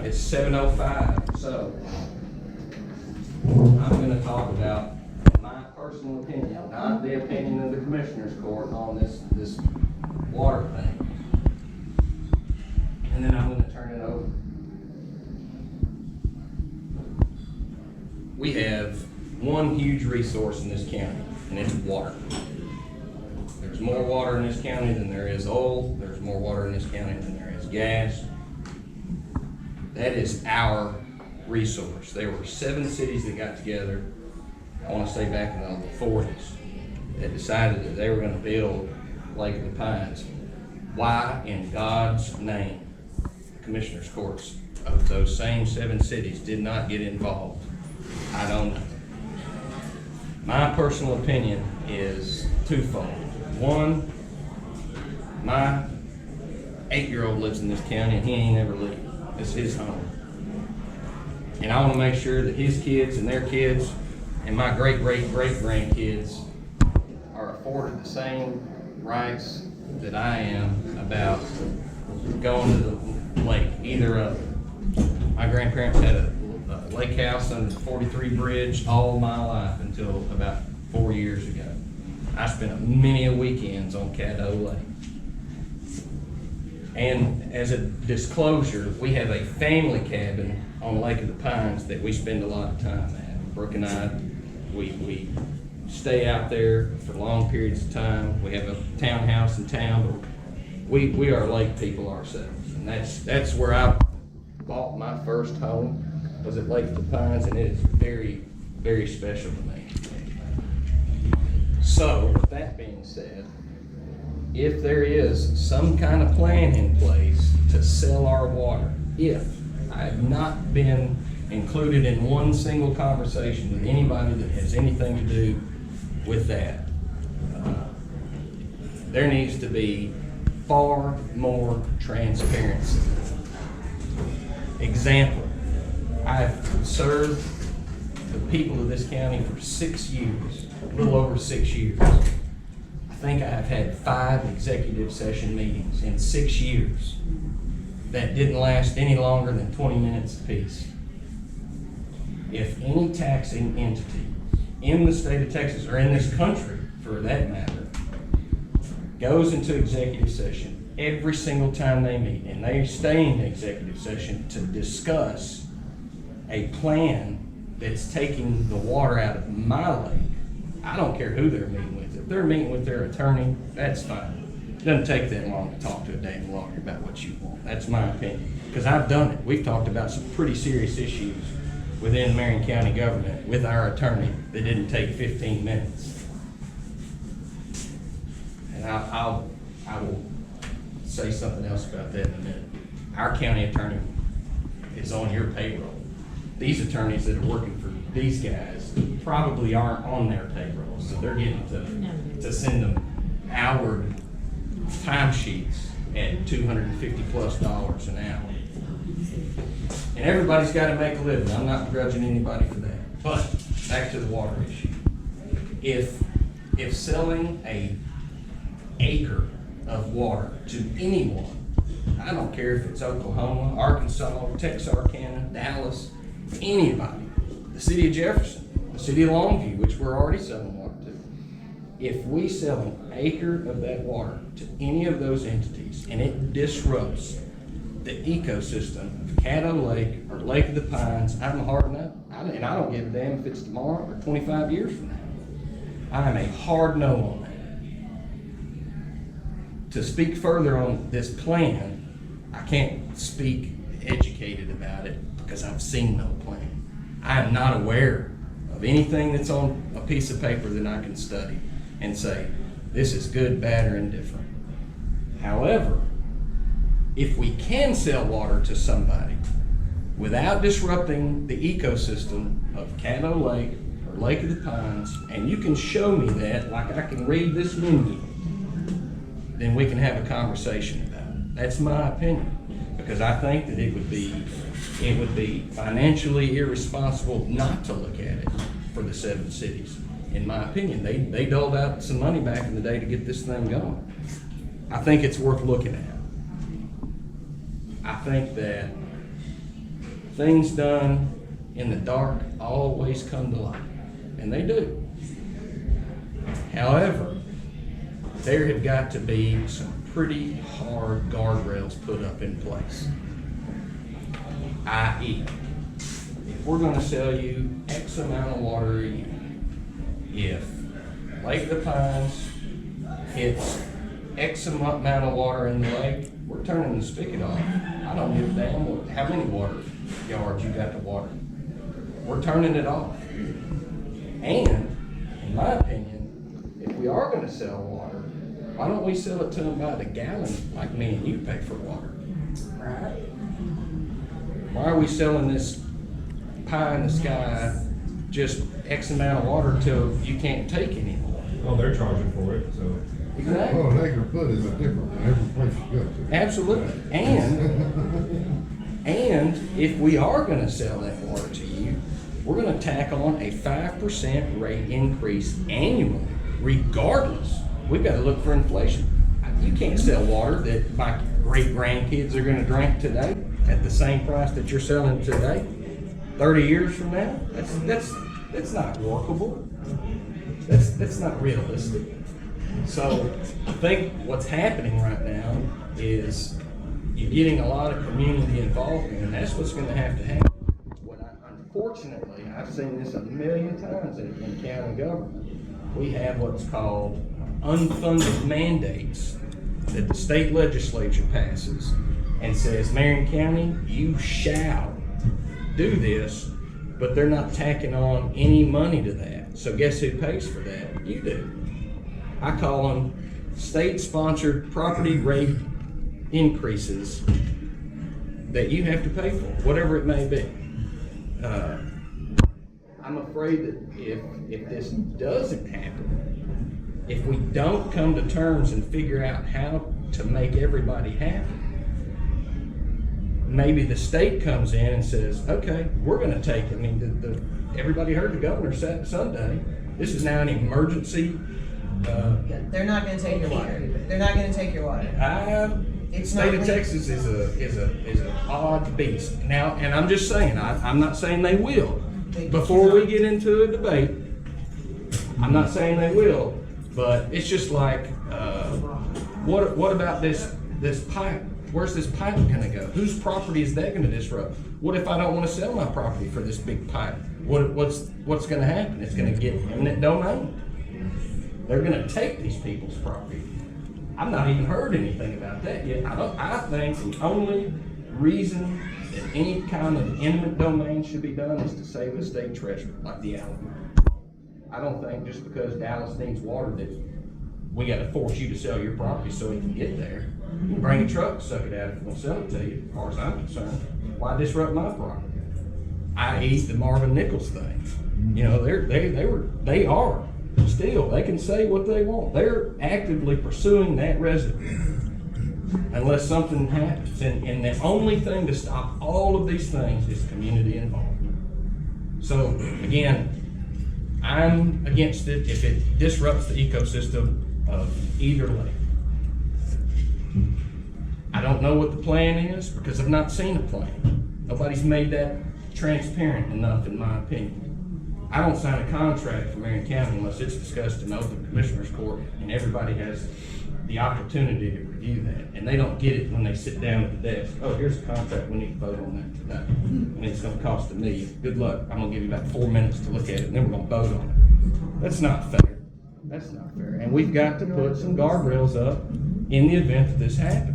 It's 7:05, so I'm gonna talk about my personal opinion, not the opinion of the Commissioner's Court on this water thing. And then I'm gonna turn it over. We have one huge resource in this county, and it's water. There's more water in this county than there is oil. There's more water in this county than there is gas. That is our resource. There were 7 cities that got together, I want to say back in the 40s, that decided that they were going to build LakeOThePines. Why in God's name the Commissioner's Courts of those same 7 cities did not get involved, I don't know. My personal opinion is twofold. One, my 8-year-old lives in this county and he ain't ever leaving. It's his home. And I want to make sure that his kids and their kids and my great-great-great-grandkids are afforded the same rights that I am about going to the lake, either of them. My grandparents had a lake house under the 43 bridge all my life until about 4 years ago. I spent many weekends on Caddo Lake. And as a disclosure, we have a family cabin on LakeOThePines that we spend a lot of time at. Brooke and I, we stay out there for long periods of time. We have a townhouse in town, but we are lake people ourselves. And that's where I bought my first home, was at LakeOThePines, and it is very, very special to me. So, with that being said, if there is some kind of plan in place to sell our water, if I have not been included in one single conversation with anybody that has anything to do with that, there needs to be far more transparency. Example, I've served the people of this county for 6 years, a little over 6 years. I think I have had 5 executive session meetings in 6 years that didn't last any longer than 20 minutes apiece. If any taxing entity in the state of Texas, or in this country for that matter, goes into executive session every single time they meet, and they stay in executive session to discuss a plan that's taking the water out of my lake, I don't care who they're meeting with. If they're meeting with their attorney, that's fine. It doesn't take that long to talk to a damn lawyer about what you want. That's my opinion. Because I've done it. We've talked about some pretty serious issues within Marion County government with our attorney that didn't take 15 minutes. And I will say something else about that in a minute. Our county attorney is on your payroll. These attorneys that are working for these guys probably aren't on their payroll, so they're getting to send them hour timesheets at $250+ an hour. And everybody's got to make a living. I'm not begrudging anybody for that. But back to the water issue. If selling an acre of water to anyone, I don't care if it's Oklahoma, Arkansas, Texarkana, Dallas, anybody, the city of Jefferson, the city of Longview, which we're already selling water to, if we sell an acre of that water to any of those entities and it disrupts the ecosystem of Caddo Lake or LakeOThePines, I'm hard no. And I don't give a damn if it's tomorrow or 25 years from now. I am a hard no on that. To speak further on this plan, I can't speak educated about it because I've seen no plan. I am not aware of anything that's on a piece of paper that I can study and say, this is good, bad, or indifferent. However, if we can sell water to somebody without disrupting the ecosystem of Caddo Lake or LakeOThePines, and you can show me that, like I can read this menu, then we can have a conversation about it. That's my opinion, because I think that it would be financially irresponsible not to look at it for the 7 cities. In my opinion, they doled out some money back in the day to get this thing going. I think it's worth looking at. I think that things done in the dark always come to light, and they do. However, there have got to be some pretty hard guardrails put up in place. i.e., if we're gonna sell you X amount of water a year, if LakeOThePines hits X amount of water in the lake, we're turning the spigot off. I don't give a damn how many water yards you got to water. We're turning it off. And, in my opinion, if we are gonna sell water, why don't we sell it to them by the gallon like me and you pay for water? Right? Why are we selling this pie in the sky just X amount of water till you can't take anymore? Well, they're charging for it, so. Exactly. Well, they can put it different in every place you go to. Absolutely. And if we are gonna sell that water to you, we're gonna tack on a 5% rate increase annually, regardless. We've gotta look for inflation. You can't sell water that my great grandkids are gonna drink today at the same price that you're selling today, 30 years from now. That's not workable. That's not realistic. So I think what's happening right now is you're getting a lot of community involvement, and that's what's going to have to happen. Unfortunately, I've seen this a million times in county government. We have what's called unfunded mandates that the state legislature passes and says, Marion County, you shall do this, but they're not tacking on any money to that. So guess who pays for that? You do. I call them state-sponsored property rate increases that you have to pay for, whatever it may be. I'm afraid that if this doesn't happen, if we don't come to terms and figure out how to make everybody happy, maybe the state comes in and says, okay, we're going to take, everybody heard the governor Sunday, this is now an emergency. They're not going to take your water. They're not going to take your water. The state of Texas is an odd beast. Now, and I'm just saying, I'm not saying they will. Before we get into a debate, I'm not saying they will, but it's just like, what about this pipe? Where's this pipe gonna go? Whose property is that gonna disrupt? What if I don't wanna sell my property for this big pipe? What's gonna happen? It's gonna get eminent domain. They're gonna take these people's property. I've not even heard anything about that yet. I think the only reason that any kind of eminent domain should be done is to save the state treasurer, like the Alabama. I don't think just because Dallas needs water that we gotta force you to sell your property so it can get there. You can bring a truck, suck it out if we'll sell it to you, as far as I'm concerned. Why disrupt my property? I.e. the Marvin Nichols thing. You know, they are still, they can say what they want. They're actively pursuing that resident unless something happens. And the only thing to stop all of these things is community involvement. So again, I'm against it if it disrupts the ecosystem of either lake. I don't know what the plan is because I've not seen a plan. Nobody's made that transparent enough, in my opinion. I don't sign a contract for Marion County unless it's discussed in open commissioners court and everybody has the opportunity to review that. And they don't get it when they sit down at the desk. Oh, here's a contract, we need to vote on that today. And it's gonna cost $1 million. Good luck, I'm gonna give you about 4 minutes to look at it and then we're gonna vote on it. That's not fair. That's not fair. And we've got to put some guardrails up in the event that this happens.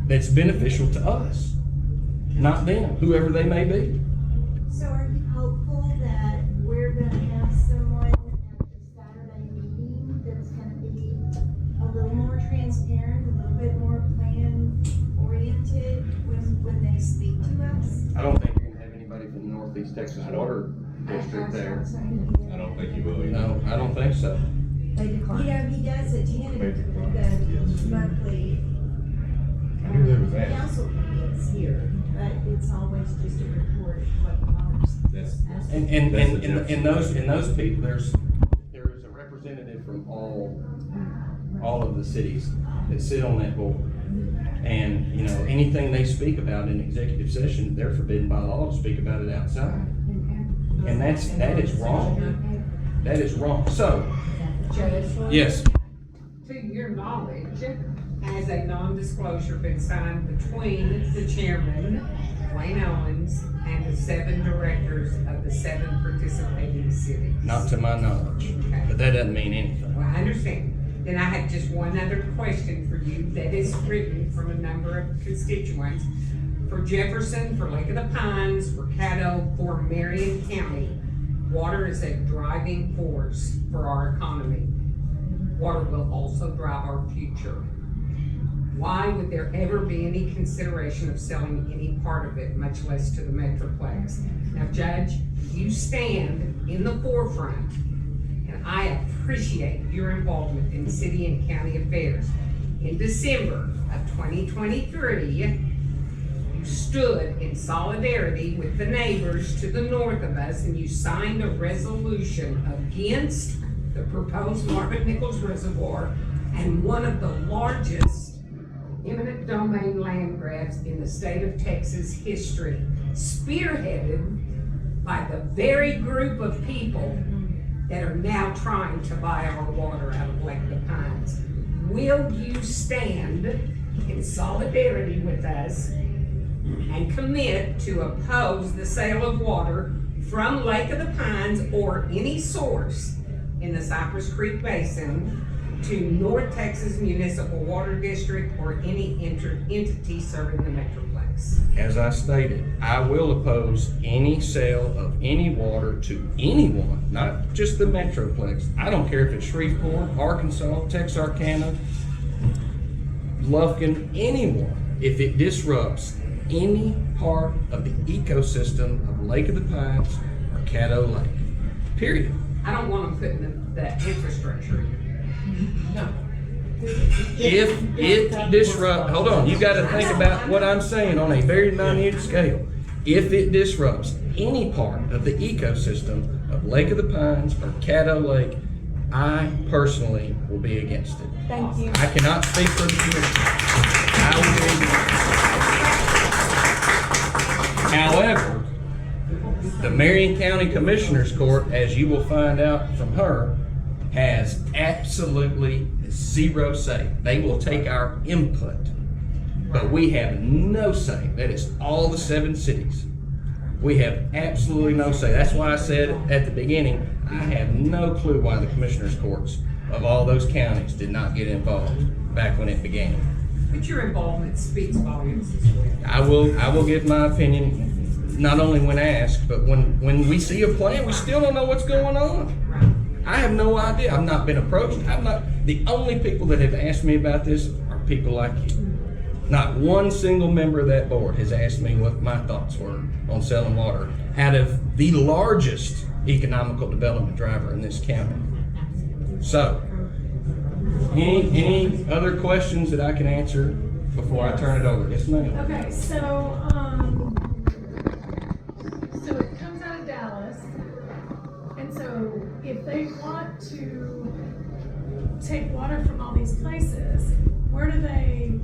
That's beneficial to us, not them, whoever they may be. So are you hopeful that we're gonna have someone at the Saturday meeting that's gonna be a little more transparent, a little bit more plan-oriented when they speak to us? I don't think you're gonna have anybody from the Northeast Texas Water District there. I don't think you will either. No, I don't think so. You know, he does attend the monthly I knew there was that. council meetings here, but it's always just a report of what That's And in those people, there is a representative from all of the cities that sit on that board. And, you know, anything they speak about in executive session, they're forbidden by law to speak about it outside. And that is wrong. That is wrong. So, Judge, yes, to your knowledge, has a non-disclosure been signed between the chairman, Wayne Owens, and the 7 directors of the 7 participating cities? not to my knowledge, but that doesn't mean anything. Well, I understand. Then I have just one other question for you that is written from a number of constituents. For Jefferson, for LakeOThePines, for Caddo, for Marion County, water is a driving force for our economy. Water will also drive our future. Why would there ever be any consideration of selling any part of it, much less to the Metroplex? Now, Judge, you stand in the forefront, and I appreciate your involvement in city and county affairs. In December of 2023, you stood in solidarity with the neighbors to the north of us, and you signed a resolution against the proposed Marvin Nichols Reservoir and one of the largest eminent domain land grabs in the state of Texas history, spearheaded by the very group of people that are now trying to buy our water out of LakeOThePines. Will you stand in solidarity with us and commit to oppose the sale of water from LakeOThePines or any source in the Cypress Creek Basin to North Texas Municipal Water District or any entity serving the Metroplex? As I stated, I will oppose any sale of any water to anyone, not just the Metroplex. I don't care if it's Shreveport, Arkansas, Texarkana, Lufkin, anyone. If it disrupts any part of the ecosystem of LakeOThePines or Caddo Lake, period. I don't want them putting the infrastructure in. No. If it disrupts, hold on, you gotta think about what I'm saying on a very minute scale. If it disrupts any part of the ecosystem of LakeOThePines or Caddo Lake, I personally will be against it. Thank you. I cannot speak for the commission. I will be against it. However, the Marion County Commissioners Court, as you will find out from her, has absolutely zero say. They will take our input, but we have no say. That is all the 7 cities. We have absolutely no say. That's why I said at the beginning, I have no clue why the Commissioners Courts of all those counties did not get involved back when it began. But your involvement speaks volumes as well. I will give my opinion, not only when asked, but when we see a plan, we still don't know what's going on. Right. I have no idea. I've not been approached. The only people that have asked me about this are people like you. Not one single member of that board has asked me what my thoughts were on selling water out of the largest economical development driver in this county. So, any other questions that I can answer before I turn it over? Yes, ma'am. Okay, so it comes out of Dallas, and so if they want to take water from all these places, where do they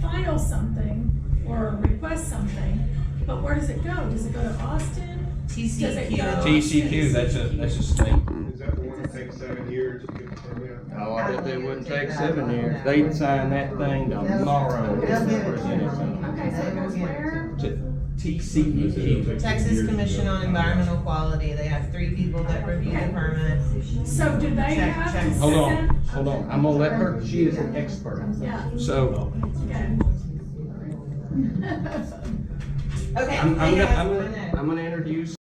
file something or request something, but where does it go? Does it go to Austin? TCQ. Does it go- TCQ, that's a state. Is that the one that takes 7 years to get the permit? Oh, I bet they wouldn't take 7 years. They'd sign that thing tomorrow. They'll give it to Present it to them. Okay, so it goes where? To TCEQ. Texas Commission on Environmental Quality, they have 3 people that review the permit. So do they Check, have check. to Hold on, send? hold on. I'm gonna let her, she is an expert. Yeah, So, okay. Okay. I'm they have- gonna introduce